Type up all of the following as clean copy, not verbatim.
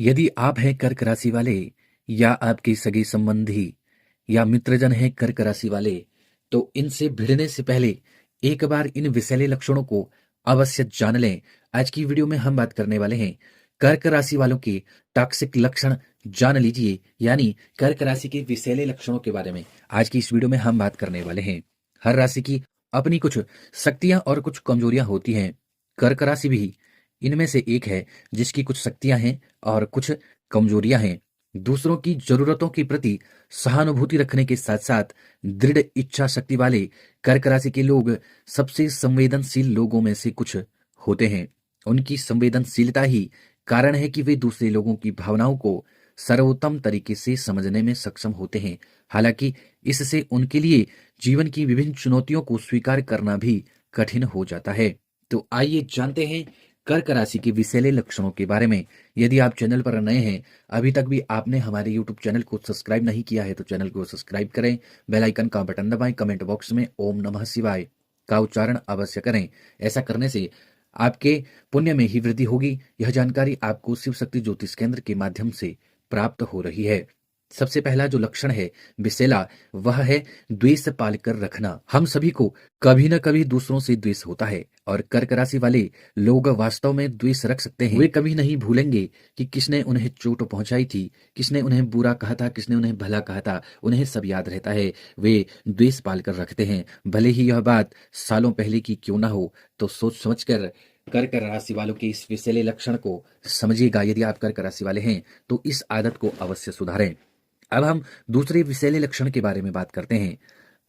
यदि आप हैं कर्क राशि वाले या आपके सगे संबंधी या मित्रजन हैं कर्क राशि वाले, तो इनसे भिड़ने से पहले एक बार इन विषैले लक्षणों को अवश्य जान लें। आज की वीडियो में हम बात करने वाले हैं कर्क राशि वालों के टॉक्सिक लक्षण जान लीजिए, यानी कर्क राशि के विषैले लक्षणों के बारे में आज की इस वीडियो में हम बात करने वाले हैं। हर राशि की अपनी कुछ शक्तियां और कुछ कमजोरियां होती हैं। कर्क राशि भी इनमें से एक है जिसकी कुछ शक्तियां हैं और कुछ कमजोरियां हैं। दूसरों की जरूरतों के प्रति सहानुभूति रखने के साथ साथ दृढ़ इच्छा शक्ति वाले कर्क राशि के लोग सबसे संवेदनशील लोगों में से कुछ होते हैं। उनकी संवेदनशीलता ही कारण है कि वे दूसरे लोगों की भावनाओं को सर्वोत्तम तरीके से समझने में सक्षम होते हैं। हालांकि इससे उनके लिए जीवन की विभिन्न चुनौतियों को स्वीकार करना भी कठिन हो जाता है। तो आइए जानते हैं कर्क राशि के विषैले लक्षणों के बारे में। यदि आप चैनल पर नए हैं, अभी तक भी आपने हमारे यूट्यूब चैनल को सब्सक्राइब नहीं किया है, तो चैनल को सब्सक्राइब करें, बेल आइकन का बटन दबाएं, कमेंट बॉक्स में ओम नमः शिवाय का उच्चारण अवश्य करें। ऐसा करने से आपके पुण्य में ही वृद्धि होगी। यह जानकारी आपको शिव शक्ति ज्योतिष केंद्र के माध्यम से प्राप्त हो रही है। सबसे पहला जो लक्षण है विषैला, वह है द्वेष पालकर रखना। हम सभी को कभी न कभी दूसरों से द्वेष होता है और कर्क राशि वाले लोग वास्तव में द्वेष रख सकते हैं। वे कभी नहीं भूलेंगे कि किसने उन्हें चोट पहुंचाई थी, किसने उन्हें बुरा कहा था, किसने उन्हें भला कहा था। उन्हें सब याद रहता है। वे द्वेष पालकर रखते हैं, भले ही यह बात सालों पहले की क्यों ना हो। तो सोच समझ कर कर्क राशि वालों के इस विषैले लक्षण को समझिएगा। यदि आप कर्क राशि वाले हैं तो इस आदत को अवश्य सुधारें। अब हम दूसरे विषैले लक्षण के बारे में बात करते हैं,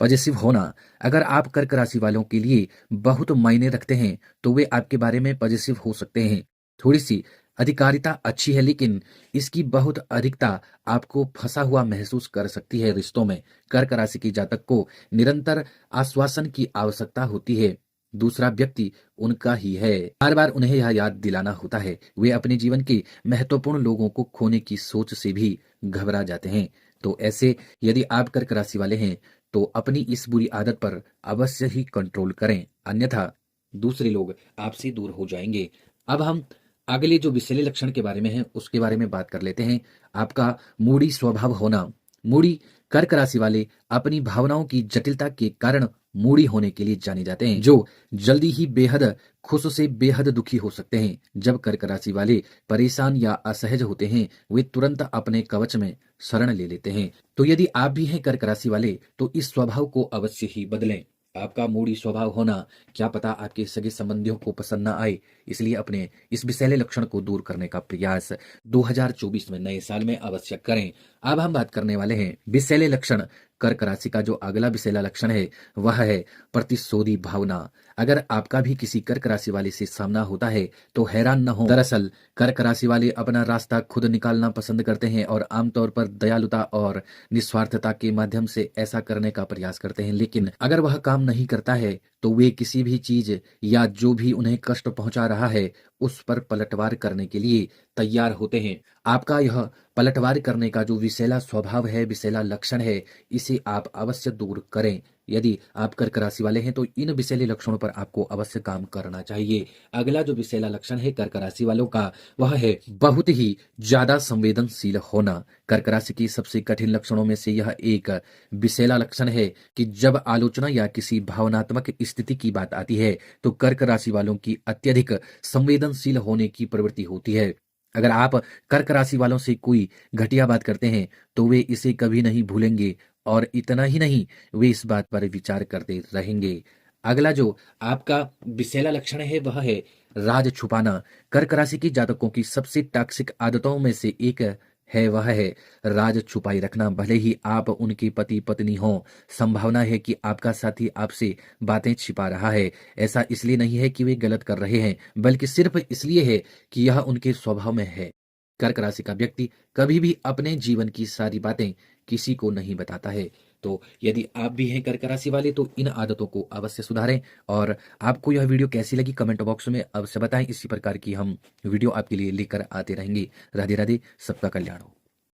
पॉजिटिव होना। अगर आप कर्क राशि वालों के लिए बहुत मायने रखते हैं तो वे आपके बारे में पॉजिटिव हो सकते हैं। थोड़ी सी अधिकारिता अच्छी है, लेकिन इसकी बहुत अधिकता आपको फंसा हुआ महसूस कर सकती है रिश्तों में। कर्क राशि की जातक को निरंतर आश्वासन की आवश्यकता होती है। दूसरा व्यक्ति उनका ही है, बार बार उन्हें यह याद दिलाना होता है। वे अपने जीवन के महत्वपूर्ण लोगों को खोने की सोच से भी घबरा जाते हैं। तो ऐसे यदि आप कर्क राशि वाले हैं तो अपनी इस बुरी आदत पर अवश्य ही कंट्रोल करें, अन्यथा दूसरे लोग आपसे दूर हो जाएंगे। अब हम अगले जो विषैले लक्षण के बारे में है उसके बारे में बात कर लेते हैं। आपका मूडी स्वभाव होना। मूडी कर्क राशि वाले अपनी भावनाओं की जटिलता के कारण मूडी होने के लिए जाने जाते हैं, जो जल्दी ही बेहद खुश से बेहद दुखी हो सकते हैं। जब कर्क राशि वाले परेशान या असहज होते हैं, वे तुरंत अपने कवच में शरण ले लेते हैं। तो यदि आप भी हैं कर्क राशि वाले तो इस स्वभाव को अवश्य ही बदलें। आपका मूडी स्वभाव होना क्या पता आपके सगे संबंधियों को पसंद ना आए, इसलिए अपने इस विषैले लक्षण को दूर करने का प्रयास 2024 में नए साल में अवश्य करें। अब हम बात करने वाले हैं विषैले लक्षण। कर्क राशि का जो अगला विषैला लक्षण है वह है प्रतिशोधी भावना। अगर आपका भी किसी कर्क राशि वाले से सामना होता है तो हैरान न हो। दरअसल कर्क राशि वाले अपना रास्ता खुद निकालना पसंद करते हैं और आमतौर पर दयालुता और निस्वार्थता के माध्यम से ऐसा करने का प्रयास करते हैं। लेकिन अगर वह काम नहीं करता है तो वे किसी भी चीज या जो भी उन्हें कष्ट पहुंचा रहा है उस पर पलटवार करने के लिए तैयार होते हैं। आपका यह पलटवार करने का जो विषैला स्वभाव है, विषैला लक्षण है, इसे आप अवश्य दूर करें। यदि आप कर्क राशि वाले हैं तो इन विषैले लक्षणों पर आपको अवश्य काम करना चाहिए। अगला जो विषैला लक्षण है कर्क राशि वालों का वह है बहुत ही ज्यादा संवेदनशील होना। कर्क राशि की सबसे कठिन लक्षणों में से यह एक विषैला लक्षण है कि जब आलोचना या किसी भावनात्मक स्थिति की बात आती है तो कर्क राशि वालों की अत्यधिक संवेदनशील होने की प्रवृत्ति होती है। अगर आप कर्क राशि वालों से कोई घटिया बात करते हैं तो वे इसे कभी नहीं भूलेंगे और इतना ही नहीं, वे इस बात पर विचार करते रहेंगे। अगला जो आपका विषैला लक्षण है वह है राज छुपाना। कर्क राशि की जातकों की सबसे टॉक्सिक आदतों में से एक है वह है राज छुपाई रखना। भले ही आप उनके पति पत्नी हो, संभावना है कि आपका साथी आपसे बातें छिपा रहा है। ऐसा इसलिए नहीं है कि वे गलत कर रहे हैं, बल्कि सिर्फ इसलिए है कि यह उनके स्वभाव में है। कर्क राशि का व्यक्ति कभी भी अपने जीवन की सारी बातें किसी को नहीं बताता है। तो यदि आप भी हैं कर्क राशि वाले तो इन आदतों को अवश्य सुधारें। और आपको यह वीडियो कैसी लगी कमेंट बॉक्स में अवश्य बताएं। इसी प्रकार की हम वीडियो आपके लिए लेकर आते रहेंगे। राधे राधे, सबका कल्याण हो।